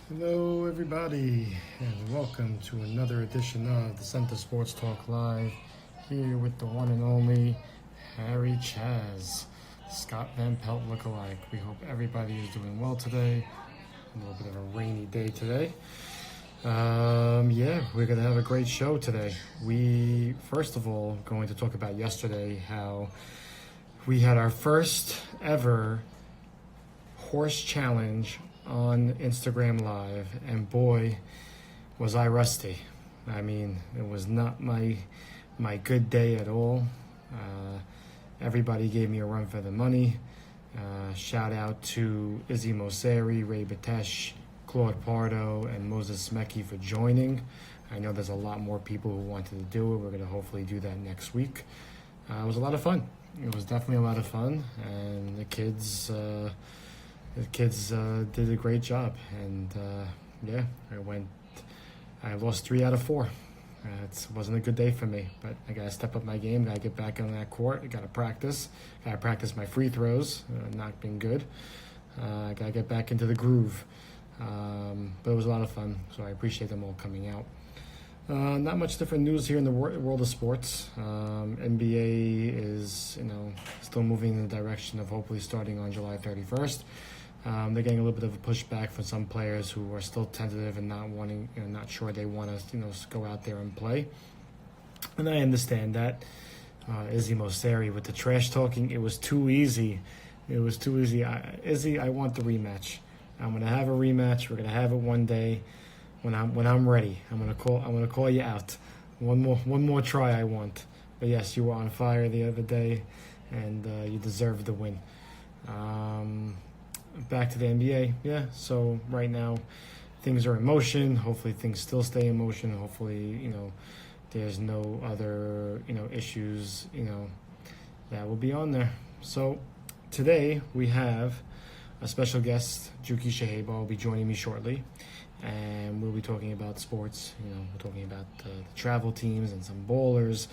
Hello, everybody, and welcome to another edition of the Center Sports Talk Live. Here with the one and only Harry Chaz, Scott Van Pelt lookalike. We hope everybody is doing well today. A little bit of a rainy day today. We're gonna have a great show today. We first of all going to talk about yesterday how we had our first ever horse challenge on Instagram Live, and boy, was I rusty. I mean, it was not my good day at all. Everybody gave me a run for the money. Shout out to Izzy Mosseri, Ray Batesh, Claude Pardo, and Moses Smecki for joining. I know there's a lot more people who wanted to do it. We're going to hopefully do that next week. It was a lot of fun. It was definitely a lot of fun, and the kids did a great job, and I lost 3 out of 4. It wasn't a good day for me, but I gotta step up my game. Gotta get back on that court. I gotta practice my free throws. Not been good. I gotta get back into the groove. But it was a lot of fun, so I appreciate them all coming out. Not much different news here in the world of sports. NBA is, still moving in the direction of hopefully starting on July 31st. They're getting a little bit of a pushback from some players who are still tentative and not sure they want to, go out there and play. And I understand that. Izzy Mosseri with the trash talking, it was too easy. It was too easy. Izzy, I want the rematch. I'm gonna have a rematch. We're gonna have it one day when I'm ready. I'm gonna call you out. One more try I want. But yes, you were on fire the other day, and you deserved the win. Back to the NBA. Yeah, so right now things are in motion. Hopefully things still stay in motion. Hopefully, there's no other, issues, that will be on there. So today we have a special guest, Jukie Chehebar, will be joining me shortly. And we'll be talking about sports. We're talking about the travel teams and some bowlers,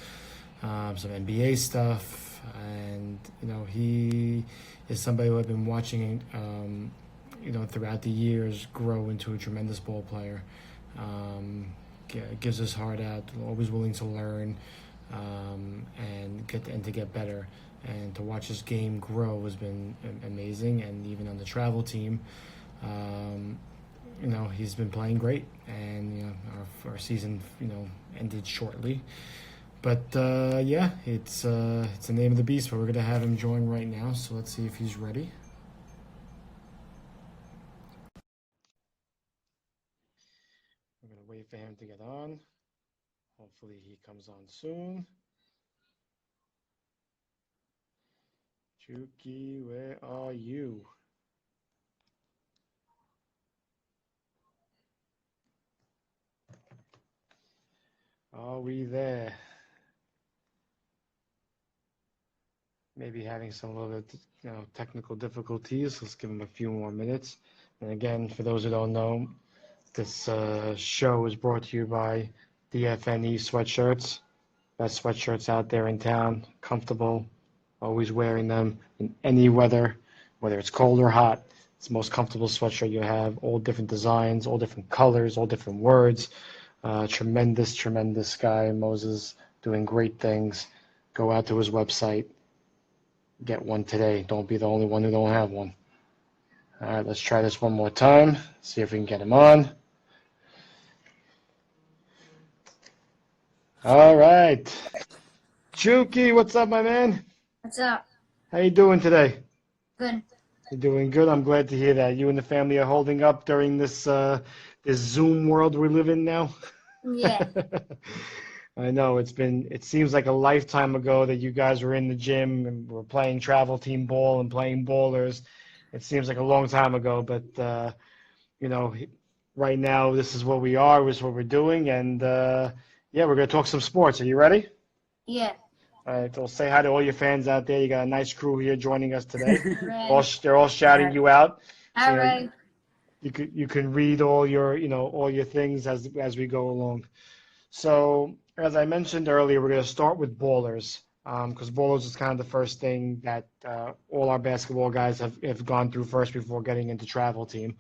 some NBA stuff. And, he is somebody who I've been watching, throughout the years grow into a tremendous ball player. Gives his heart out, always willing to learn, and to get better. And to watch his game grow has been amazing. And even on the travel team, he's been playing great. And our season, ended shortly. But it's the name of the beast. But we're gonna have him join right now. So let's see if he's ready. We're gonna wait for him to get on. Hopefully he comes on soon. Jukie, where are you? Are we there? Maybe having some little bit, technical difficulties. Let's give him a few more minutes. And again, for those who don't know, this show is brought to you by DFNE sweatshirts. Best sweatshirts out there in town, comfortable, always wearing them in any weather, whether it's cold or hot. It's the most comfortable sweatshirt you have, all different designs, all different colors, all different words. Tremendous guy, Moses, doing great things. Go out to his website, get one today. Don't be the only one who don't have one. All right, let's try this one more time, see if we can get him on. All right. Jukie, what's up, my man? What's up? How you doing today? Good. You're doing good. I'm glad to hear that. You and the family are holding up during this this Zoom world we live in now. Yeah. I know it seems like a lifetime ago that you guys were in the gym and were playing travel team ball and playing bowlers. It seems like a long time ago, but right now this is what we are, this is what we're doing, and we're gonna talk some sports. Are you ready? Yeah. All right, so say hi to all your fans out there. You got a nice crew here joining us today. Right. They're all shouting you out. So, All right. you can read all your things as we go along. So as I mentioned earlier, we're going to start with bowlers, because bowlers is kind of the first thing that all our basketball guys have gone through first before getting into travel team.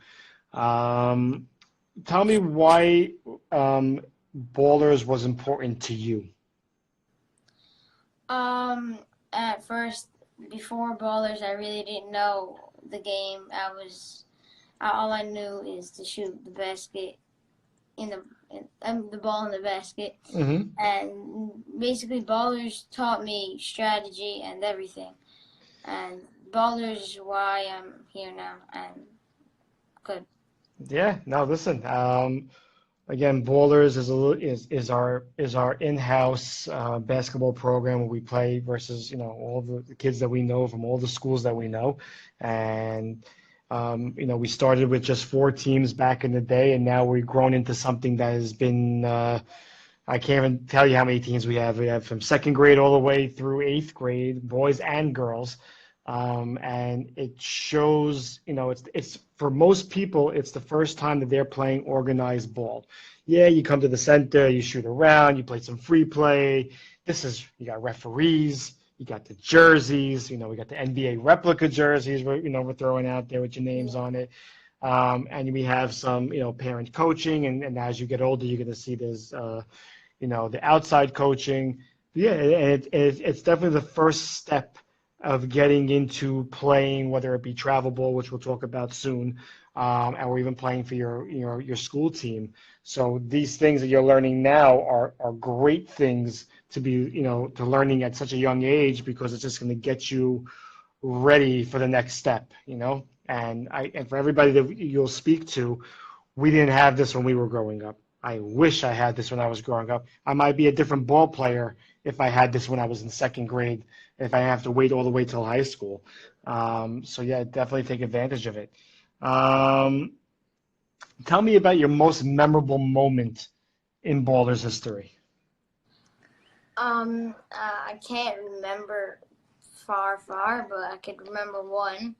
tell me why Ballers was important to you. At first, before Ballers, I really didn't know the game. All I knew is to shoot the basket the ball in the basket, Mm-hmm. and basically Ballers taught me strategy and everything. And Ballers is why I'm here now and good. Yeah. No, listen. Again, Ballers is our in-house basketball program where we play versus all the kids that we know from all the schools that we know, and we started with just 4 teams back in the day, and now we've grown into something that has been I can't even tell you how many teams we have. We have from second grade all the way through eighth grade, boys and girls. And it shows, it's for most people, it's the first time that they're playing organized ball. Yeah, you come to the center, you shoot around, you play some free play. You got referees, you got the jerseys, we got the NBA replica jerseys, we're throwing out there with your names Yeah. on it. And we have some, parent coaching, and as you get older, you're going to see there's, the outside coaching. Yeah, and it's definitely the first step of getting into playing, whether it be travel ball, which we'll talk about soon, or even playing for your school team. So these things that you're learning now are great things to be, to learning at such a young age, because it's just going to get you ready for the next step. And for everybody that you'll speak to, we didn't have this when we were growing up. I wish I had this when I was growing up. I might be a different ball player if I had this when I was in second grade, if I have to wait all the way till high school. So yeah, definitely take advantage of it. Um, Tell me about your most memorable moment in Ballers history. I can't remember far, but I could remember one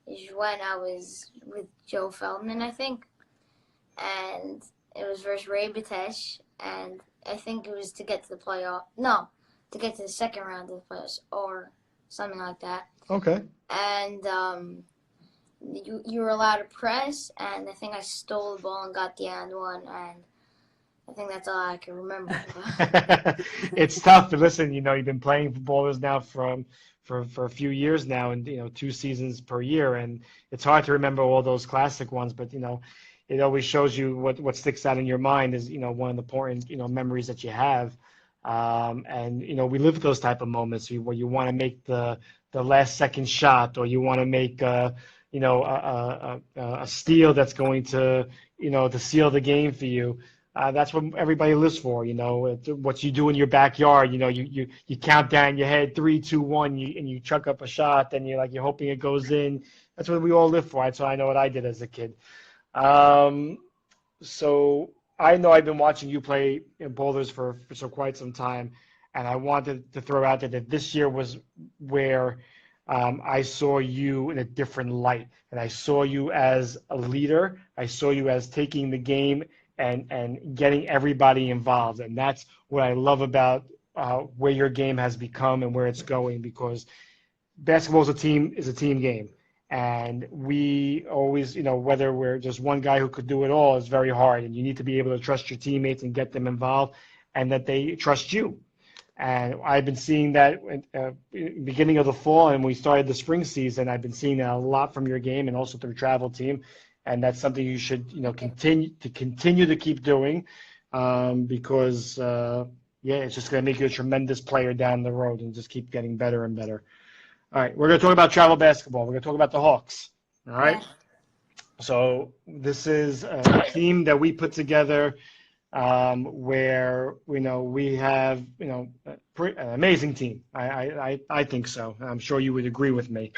is when I was with Joe Feldman, I think, and it was versus Ray Batesh, and I think it was to get to the playoff. No, to get to the second round of the playoffs or something like that. Okay. And you were allowed to press, and I think I stole the ball and got the and one, and I think that's all I can remember. It's tough. But listen, you've been playing for Ballers now for a few years now, and 2 seasons per year, and it's hard to remember all those classic ones. But it always shows you what sticks out in your mind is one of the important memories that you have. And we live those type of moments where you want to make the last second shot, or you want to make a steal that's going to seal the game for you. That's what everybody lives for. What you do in your backyard. You count down your head 3, 2, 1, and you chuck up a shot, and you're hoping it goes in. That's what we all live for. That's what I know what I did as a kid. Um, so I know I've been watching you play in Boulders for quite some time, and I wanted to throw out there that this year was where I saw you in a different light, and I saw you as a leader. I saw you as taking the game and getting everybody involved, and that's what I love about where your game has become and where it's going, because basketball is a team game. And we always, whether we're just one guy who could do it all is very hard. And you need to be able to trust your teammates and get them involved, and that they trust you. And I've been seeing that beginning of the fall, and we started the spring season. I've been seeing that a lot from your game and also through travel team. And that's something you should, continue to keep doing, because yeah, it's just going to make you a tremendous player down the road, and just keep getting better and better. All right, we're going to talk about travel basketball. We're going to talk about the Hawks. All right. Yeah. So this is a team that we put together, where we have an amazing team. I think so. I'm sure you would agree with me.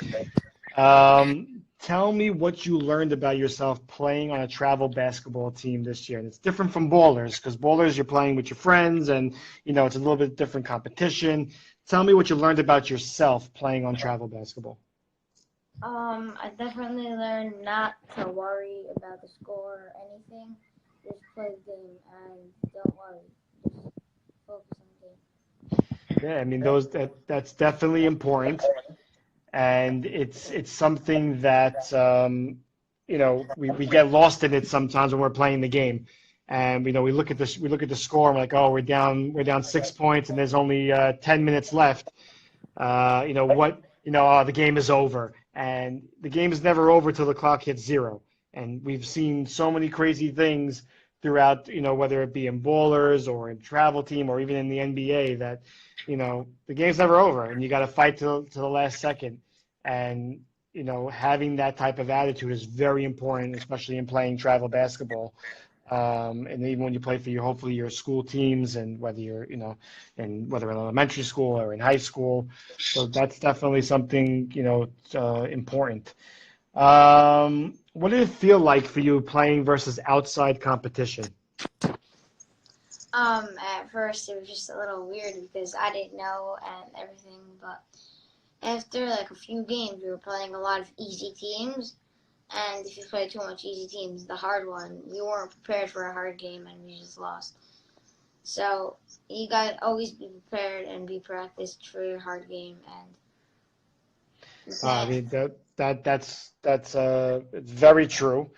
Tell me what you learned about yourself playing on a travel basketball team this year. And it's different from Ballers, because Ballers you're playing with your friends, and it's a little bit different competition. Tell me what you learned about yourself playing on travel basketball. I definitely learned not to worry about the score or anything. Just play the game and don't worry. Just focus on the game. Yeah, I mean that's definitely important, and it's something that we get lost in it sometimes when we're playing the game. And we look at the score and we're like, oh, we're down 6 points and there's only 10 minutes left. The game is over, and the game is never over till the clock hits zero. And we've seen so many crazy things throughout, whether it be in ballers or in travel team or even in the NBA, that the game's never over, and you got to fight to the last second. And having that type of attitude is very important, especially in playing travel basketball. And even when you play for hopefully your school teams, and whether you're, whether in elementary school or in high school. So that's definitely something, important. What did it feel like for you playing versus outside competition? At first it was just a little weird because I didn't know and everything, but after like a few games, we were playing a lot of easy teams. And if you play too much easy teams, the hard one, we weren't prepared for a hard game and we just lost. So you got to always be prepared and be practiced for your hard game. I mean that's it's very true.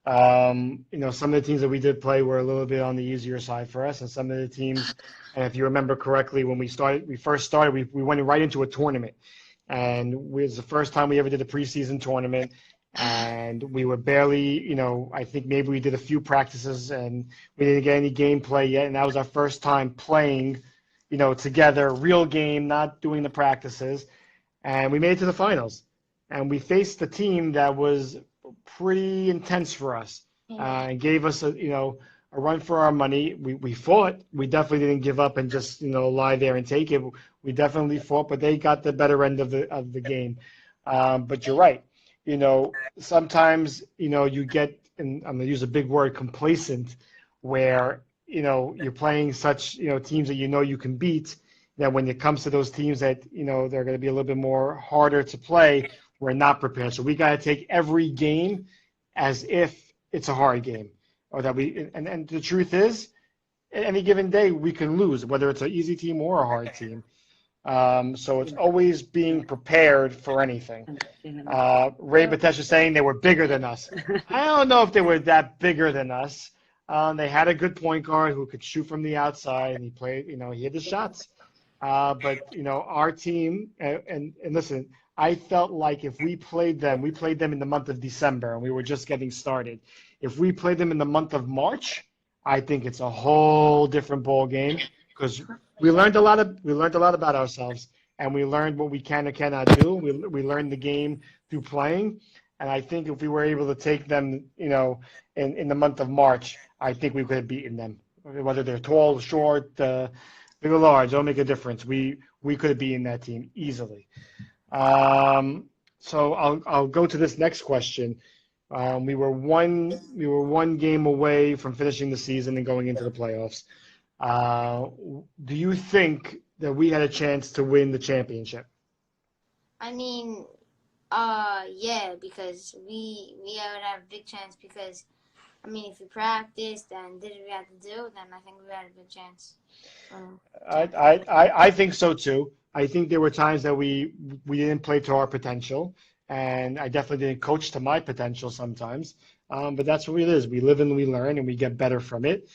Some of the teams that we did play were a little bit on the easier side for us, and some of the teams, and if you remember correctly, when we first started, we went right into a tournament, and it was the first time we ever did a preseason tournament. And we were barely, I think maybe we did a few practices and we didn't get any gameplay yet. And that was our first time playing, together, real game, not doing the practices. And we made it to the finals. And we faced a team that was pretty intense for us and gave us a run for our money. We fought. We definitely didn't give up and just, lie there and take it. We definitely fought, but they got the better end of the game. But you're right. Sometimes, you get, and I'm going to use a big word, complacent, where, you're playing such, teams that you can beat, that when it comes to those teams that, they're going to be a little bit more harder to play, we're not prepared. So we got to take every game as if it's a hard game, or that and the truth is, any given day we can lose, whether it's an easy team or a hard team. So it's always being prepared for anything. Ray Batesh is saying they were bigger than us. I don't know if they were that bigger than us. They had a good point guard who could shoot from the outside, and he played, he hit the shots. But our team, and listen, I felt like if we played them in the month of December, and we were just getting started. If we played them in the month of March, I think it's a whole different ball game, because we learned a lot about ourselves, and we learned what we can and cannot do. We learned the game through playing, and I think if we were able to take them, in the month of March, I think we could have beaten them. Whether they're tall, short, big or large, don't make a difference. We could have beaten that team easily. So I'll go to this next question. We were one game away from finishing the season and going into the playoffs. Do you think that we had a chance to win the championship? I mean, yeah, because we would have a big chance because, if we practiced and did what we had to do, then I think we had a good chance. I think so too. I think there were times that we didn't play to our potential, and I definitely didn't coach to my potential sometimes. But that's what it is. We live and we learn, and we get better from it.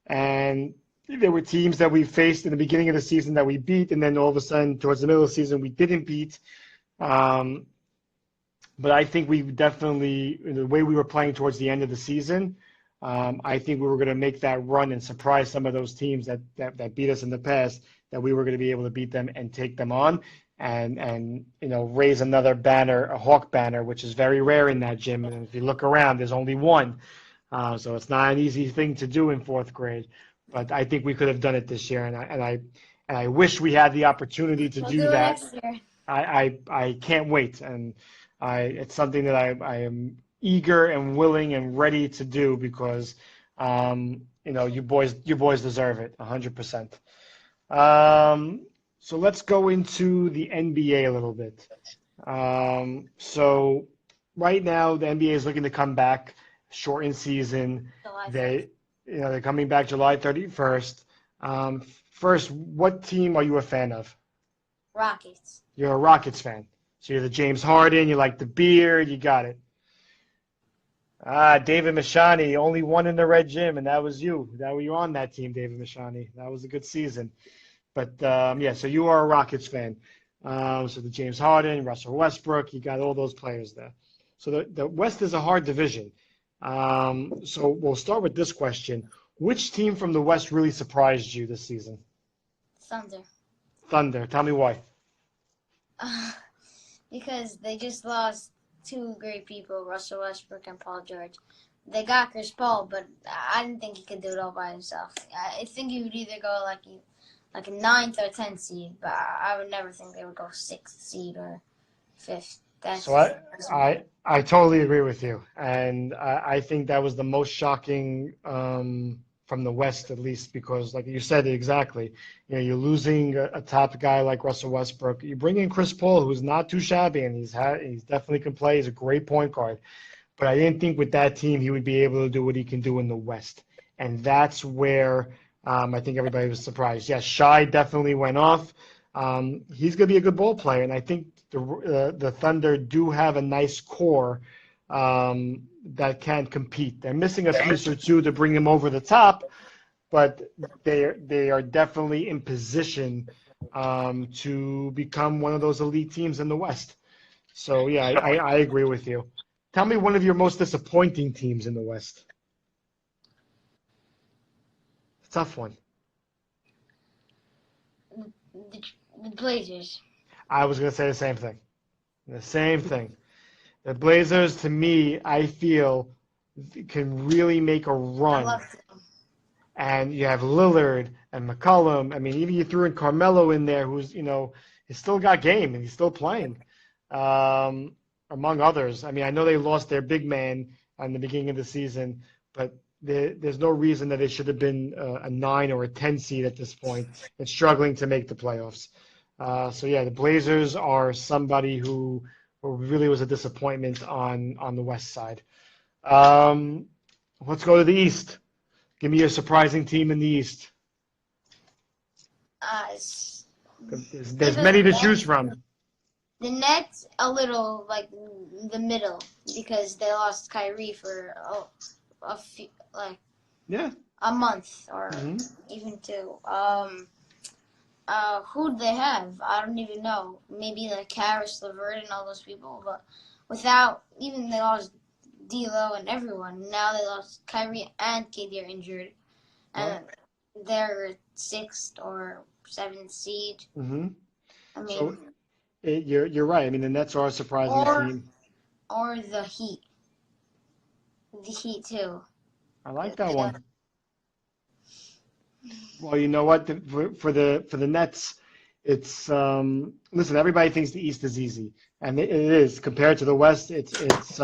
And there were teams that we faced in the beginning of the season that we beat, and then all of a sudden, towards the middle of the season, we didn't beat. But I think we definitely, the way we were playing towards the end of the season, I think we were going to make that run and surprise some of those teams that beat us in the past, that we were going to be able to beat them and take them on and raise another banner, a Hawk banner, which is very rare in that gym. And if you look around, there's only one. So it's not an easy thing to do in fourth grade. But I think we could have done it this year, and I wish we had the opportunity to do that. I can't wait, and it's something that I am eager and willing and ready to do because you boys deserve it 100%. So let's go into the NBA a little bit. So right now the NBA is looking to come back, shortened season. They're coming back July 31st. First, what team are you a fan of? Rockets. You're a Rockets fan. So you're the James Harden, you like the beard, you got it. David Mashani, only one in the red gym, and that was you. That were you on that team, David Mashani. That was a good season. But yeah, so you are a Rockets fan. So the James Harden, Russell Westbrook, you got all those players there. So the West is a hard division. So we'll start with this question. Which team from the West really surprised you this season? Thunder. Thunder. Tell me why. Because they just lost two great people, Russell Westbrook and Paul George. They got Chris Paul, but I didn't think he could do it all by himself. I think he would either go like a 9th or 10th seed, but I would never think they would go 6th seed or 5th. So I totally agree with you, and I think that was the most shocking from the West, at least, because like you said exactly, you know, you're losing a top guy like Russell Westbrook. You bring in Chris Paul, who's not too shabby, and he's definitely can play. He's a great point guard, but I didn't think with that team he would be able to do what he can do in the West, and that's where I think everybody was surprised. Yes, Shai definitely went off. He's going to be a good ball player, and I think the Thunder do have a nice core that can compete. They're missing a piece or two to bring them over the top, but they are definitely in position to become one of those elite teams in the West. So yeah, I agree with you. Tell me one of your most disappointing teams in the West. Tough one. The Blazers. I was going to say the same thing. The same thing. The Blazers, to me, I feel can really make a I run. love them. And you have Lillard and McCollum. I mean, even you threw in Carmelo in there, who's, you know, he's still got game and he's still playing, among others. I mean, I know they lost their big man in the beginning of the season, but there's no reason that it should have been a 9 or a 10 seed at this point and struggling to make the playoffs. So yeah, the Blazers are somebody who really was a disappointment on the West side. Let's go to the East. Give me a surprising team in the East. There's many to choose from. The Nets, a little like the middle, because they lost Kyrie for a few, like a month or even 2. Who'd they have? I don't even know. Maybe like Harris, LeVert, and all those people. But without, even they lost D'Lo and everyone. Now they lost Kyrie and KD are injured, and they're 6th or 7th seed. Mm-hmm. I mean, so you're right. I mean, the Nets are a surprising team. Or the Heat. The Heat too. I like that one. Well, you know what? For the Nets, it's listen. Everybody thinks the East is easy, and it is compared to the West. It's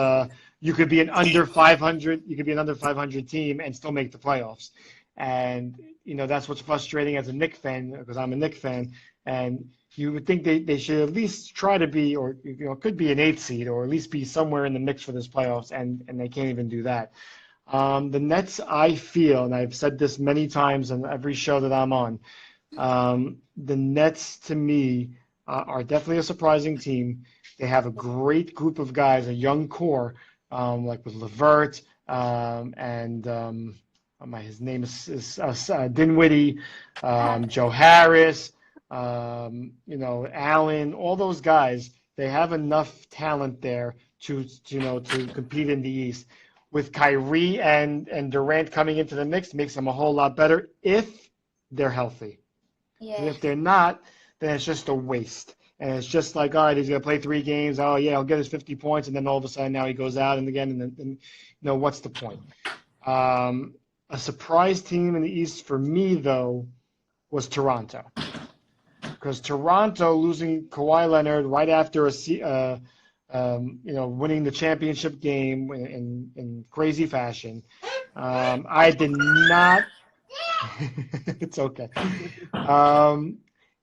you could be an under 500. You could be an under 500 team and still make the playoffs, and you know that's what's frustrating as a Knicks fan, because I'm a Knicks fan, and you would think they should at least try to be, or you know, could be an 8 seed or at least be somewhere in the mix for this playoffs, and they can't even do that. The Nets, I feel, and I've said this many times on every show that I'm on, the Nets, to me, are definitely a surprising team. They have a great group of guys, a young core, like with LeVert and his name is Dinwiddie, Joe Harris, you know, Allen, all those guys. They have enough talent there to compete in the East. With Kyrie and Durant coming into the mix, makes them a whole lot better if they're healthy. Yeah. And if they're not, then it's just a waste. And it's just like, all right, he's going to play 3 games. Oh, yeah, he'll get his 50 points. And then all of a sudden now he goes out and again. And you know, what's the point? A surprise team in the East for me, though, was Toronto. Because Toronto losing Kawhi Leonard right after winning the championship game in crazy fashion. I did not. It's okay.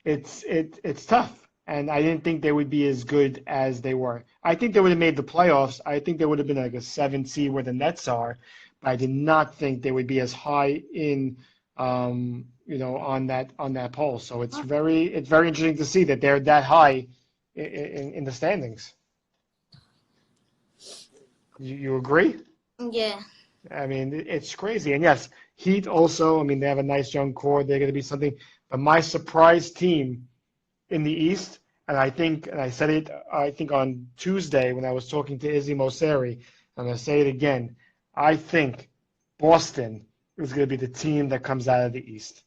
It's tough, and I didn't think they would be as good as they were. I think they would have made the playoffs. I think they would have been like a 7 seed where the Nets are. But I did not think they would be as high in, on that poll. So it's very interesting to see that they're that high in the standings. You agree? Yeah. I mean, it's crazy. And yes, Heat also, I mean, they have a nice young core. They're going to be something. But my surprise team in the East, and I think, and I said it, I think on Tuesday when I was talking to Izzy Mosseri, I'm going to say it again. I think Boston is going to be the team that comes out of the East.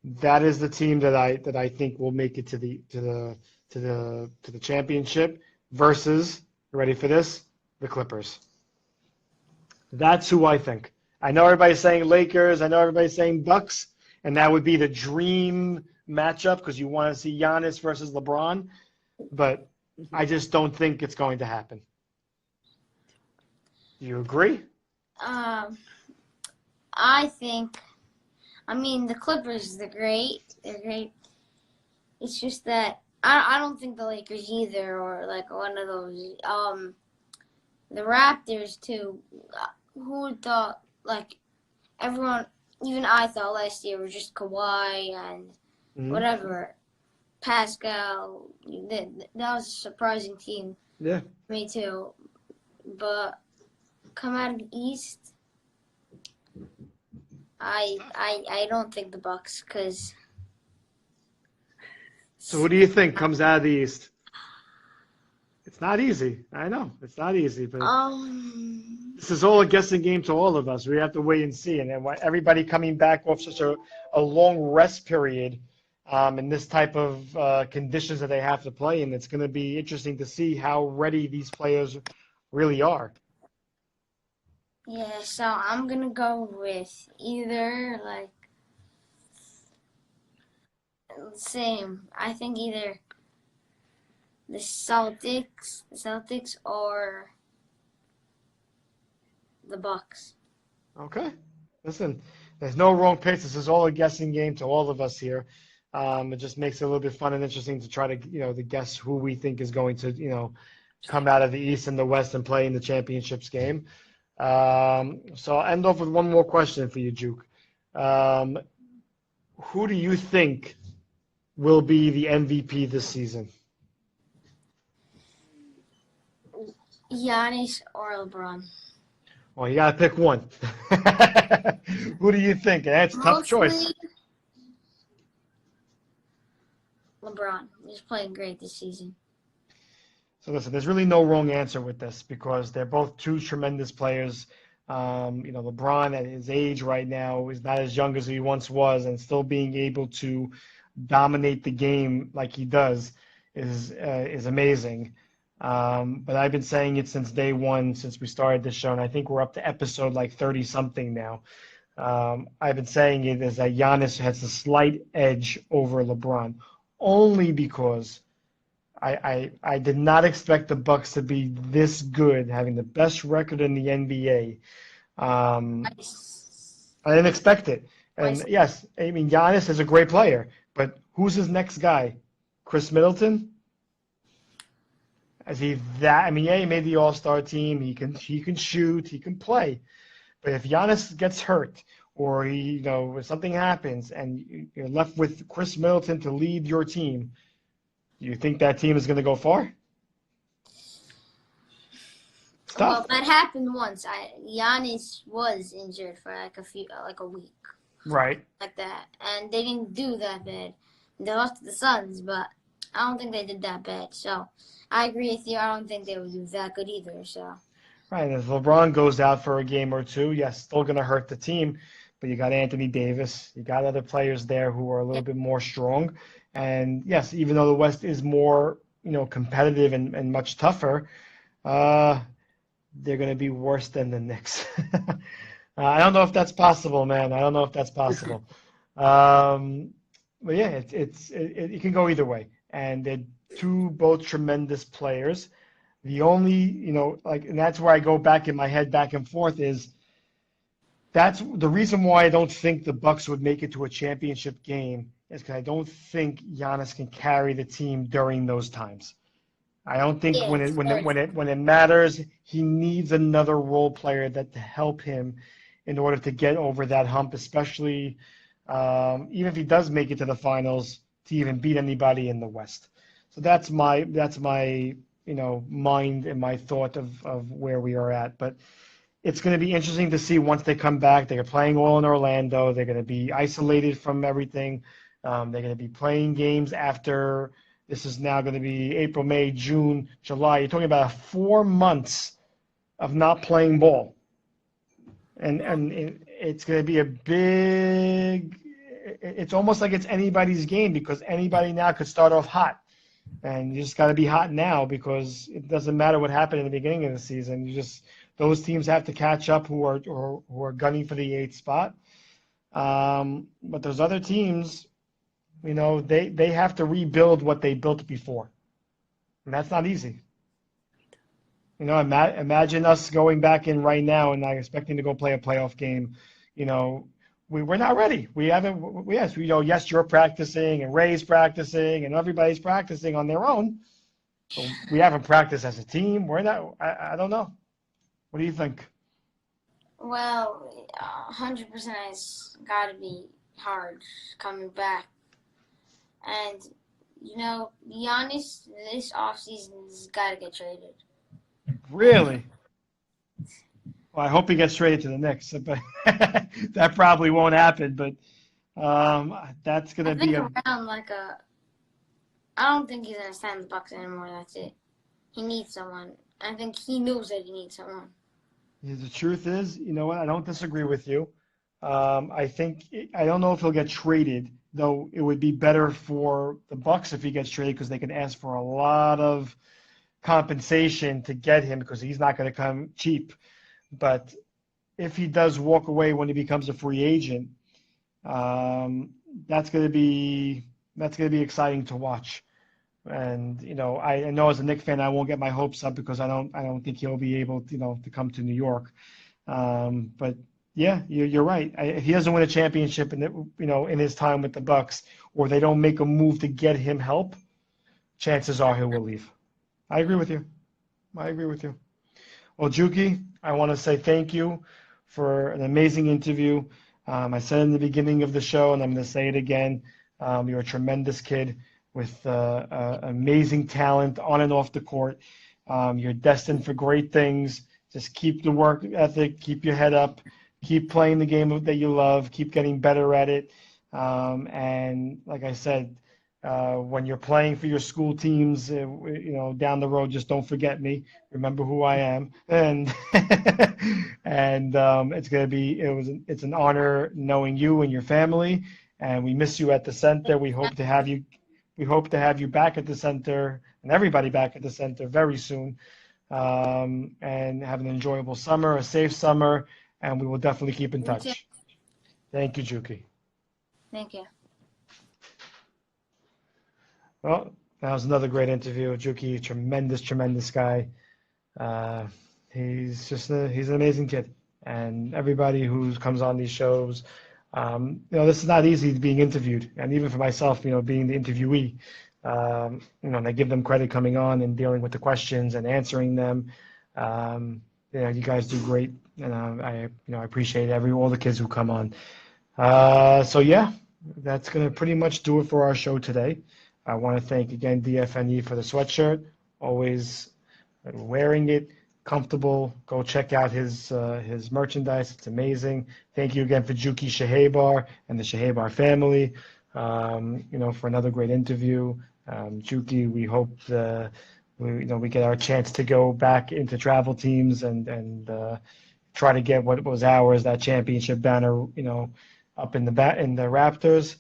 That is the team that I think will make it to the championship versus, you ready for this? The Clippers. That's who I think. I know everybody's saying Lakers. I know everybody's saying Bucks, and that would be the dream matchup because you want to see Giannis versus LeBron. But I just don't think it's going to happen. Do you agree? Um, I think. I mean, the Clippers, they're great. They're great. It's just that I don't think the Lakers either, or like one of those. The Raptors too. Who would thought like everyone, even I thought last year was just Kawhi and Mm-hmm. whatever Pascal. That was a surprising team. Yeah. Me too. But come out of the East, I don't think the Bucks because. So who do you think comes out of the East? It's not easy. I know it's not easy, but this is all a guessing game to all of us. We have to wait and see. And then everybody coming back off such a long rest period in this type of conditions that they have to play in, it's going to be interesting to see how ready these players really are. Yeah, so I'm gonna go with either like same. I think either the Celtics or the Bucks. Okay. Listen, there's no wrong picks. This is all a guessing game to all of us here. It just makes it a little bit fun and interesting to try to guess who we think is going to come out of the East and the West and play in the championships game. So I'll end off with one more question for you, Juke. Who do you think will be the MVP this season? Giannis or LeBron. Well, you got to pick one. Who do you think? That's a tough choice. Mostly LeBron. He's playing great this season. So listen, there's really no wrong answer with this because they're both two tremendous players. LeBron at his age right now is not as young as he once was, and still being able to dominate the game like he does is amazing. But I've been saying it since day one, since we started this show, and I think we're up to episode like 30 something now. I've been saying it is that Giannis has a slight edge over LeBron, only because I did not expect the Bucks to be this good, having the best record in the NBA. I didn't expect it. And yes, I mean Giannis is a great player, but who's his next guy? Chris Middleton? Is he that? I mean, yeah, he made the All-Star team. He can shoot. He can play. But if Giannis gets hurt, or if something happens, and you're left with Chris Middleton to lead your team, do you think that team is going to go far? It's tough. Well, that happened once. Giannis was injured for like a week. Right. Like that, and they didn't do that bad. They lost to the Suns, but I don't think they did that bad. So I agree with you. I don't think they would do that good either. So. Right. If LeBron goes out for a game or two, yes, still going to hurt the team. But you got Anthony Davis. You got other players there who are a little bit more strong. And yes, even though the West is more, competitive and much tougher, they're going to be worse than the Knicks. I don't know if that's possible, man. I don't know if that's possible. But yeah, it can go either way. And they're both tremendous players. The only, and that's where I go back in my head back and forth is that's the reason why I don't think the Bucks would make it to a championship game is because I don't think Giannis can carry the team during those times. I don't think when it matters, he needs another role player to help him in order to get over that hump, especially even if he does make it to the finals to even beat anybody in the West. So that's my mind and my thought of where we are at. But it's going to be interesting to see once they come back. They're playing all in Orlando. They're going to be isolated from everything. They're going to be playing games after this is now going to be April, May, June, July. You're talking about 4 months of not playing ball. And it's going to be a big, it's almost like it's anybody's game because anybody now could start off hot. And you just got to be hot now because it doesn't matter what happened in the beginning of the season. Those teams have to catch up who are gunning for the 8th spot. But those other teams, they have to rebuild what they built before, and that's not easy. Imagine us going back in right now and not expecting to go play a playoff game. We're not ready. We haven't. Yes, yes, you're practicing and Ray's practicing and everybody's practicing on their own. But we haven't practiced as a team. We're not. I don't know. What do you think? Well, 100% it's got to be hard coming back. And, be honest, this offseason's got to get traded. Really? Well, I hope he gets traded to the Knicks, but that probably won't happen. But that's going to be I don't think he's going to sign the Bucks anymore. That's it. He needs someone. I think he knows that he needs someone. The truth is, you know what? I don't disagree with you. I don't know if he'll get traded, though. It would be better for the Bucks if he gets traded because they can ask for a lot of compensation to get him because he's not going to come cheap. But if he does walk away when he becomes a free agent, that's going to be exciting to watch. And I know as a Knicks fan, I won't get my hopes up because I don't think he'll be able to come to New York. But yeah, you're right. If he doesn't win a championship in his time with the Bucks, or they don't make a move to get him help, chances are he will leave. I agree with you. Well, Jukie, I want to say thank you for an amazing interview. I said in the beginning of the show, and I'm going to say it again, you're a tremendous kid with amazing talent on and off the court. You're destined for great things. Just keep the work ethic, keep your head up, keep playing the game that you love, keep getting better at it. And like I said, when you're playing for your school teams, down the road, just don't forget me. Remember who I am, and it's an honor knowing you and your family. And we miss you at the center. We hope to have you. We hope to have you back at the center and everybody back at the center very soon. And have an enjoyable summer, a safe summer, and we will definitely keep in touch. Thank you, Jukie. Thank you. Well, that was another great interview with Jukie. Tremendous guy. He's an amazing kid. And everybody who comes on these shows, this is not easy being interviewed. And even for myself, being the interviewee, and I give them credit coming on and dealing with the questions and answering them. You guys do great. And I appreciate all the kids who come on. So yeah, that's going to pretty much do it for our show today. I want to thank again DFNE for the sweatshirt. Always wearing it, comfortable. Go check out his merchandise. It's amazing. Thank you again for Jukie Chehebar and the Chehebar family. For another great interview. Jukie, we hope we get our chance to go back into travel teams and try to get what was ours, that championship banner, up in the Raptors.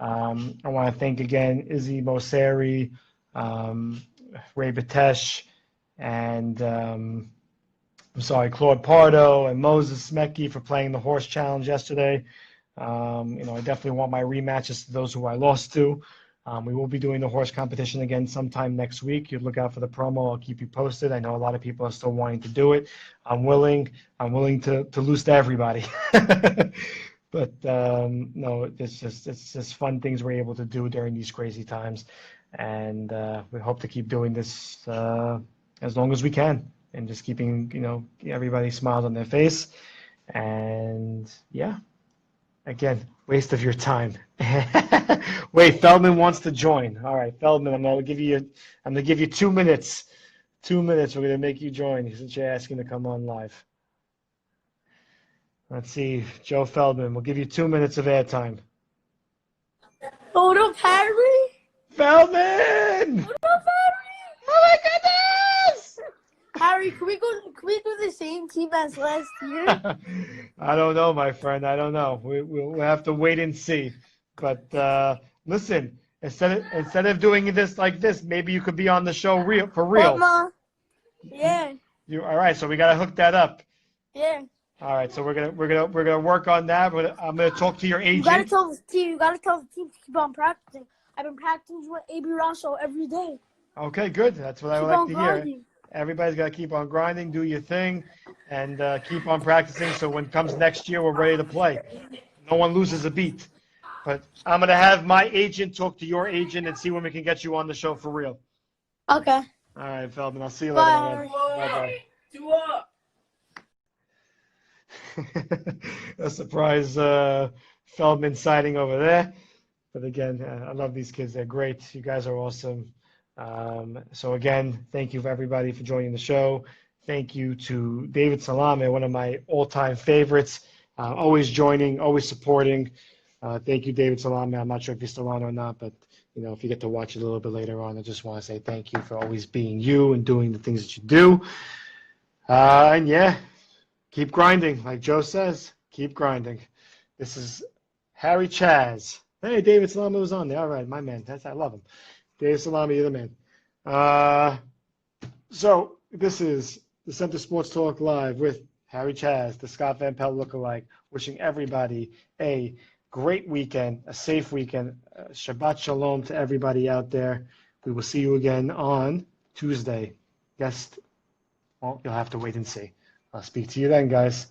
I want to thank again Izzy Mosseri, Ray Batesh, and Claude Pardo and Moses Smecki for playing the horse challenge yesterday. I definitely want my rematches to those who I lost to. We will be doing the horse competition again sometime next week. You look out for the promo. I'll keep you posted. I know a lot of people are still wanting to do it. I'm willing to lose to everybody. But no, it's just fun things we're able to do during these crazy times, and we hope to keep doing this as long as we can, and just keeping everybody smiles on their face. And yeah, again, waste of your time. Wait, Feldman wants to join. All right, Feldman, I'm gonna give you 2 minutes. 2 minutes. We're gonna make you join since you're asking to come on live. Let's see, Joe Feldman. We'll give you 2 minutes of airtime. Hold up, Harry. Feldman! Hold up, Harry. Oh my goodness! Harry, can we do the same team as last year? I don't know, my friend. I don't know. We'll have to wait and see. But listen, instead of doing this like this, maybe you could be on the show for real. What, Ma? Yeah. You all right? So we gotta hook that up. Yeah. All right. So we're gonna work on that. I'm gonna talk to your agent. You gotta tell the team. You gotta tell the team to keep on practicing. I've been practicing with AB Rosso every day. Okay, good. That's what I would Keep like on to grinding. hear. Everybody's got to keep on grinding, do your thing, and keep on practicing so when it comes next year, we're ready to play. No one loses a beat. But I'm going to have my agent talk to your agent and see when we can get you on the show for real. Okay. All right, Feldman. I'll see you later. Bye. Bye-bye. A surprise Feldman sighting over there. But again, I love these kids. They're great. You guys are awesome. So again, thank you for everybody for joining the show. Thank you to David Salame, one of my all-time favorites. Always joining, always supporting. Thank you, David Salame. I'm not sure if you're still on or not, but if you get to watch it a little bit later on, I just want to say thank you for always being you and doing the things that you do. And yeah, keep grinding, like Joe says. Keep grinding. This is Harry Chaz. Hey, David Salame was on there. All right, my man. I love him. Dave Salami, you're the man. So this is the Center Sports Talk Live with Harry Chaz, the Scott Van Pelt lookalike, wishing everybody a great weekend, a safe weekend. Shabbat Shalom to everybody out there. We will see you again on Tuesday. Well, you'll have to wait and see. I'll speak to you then, guys.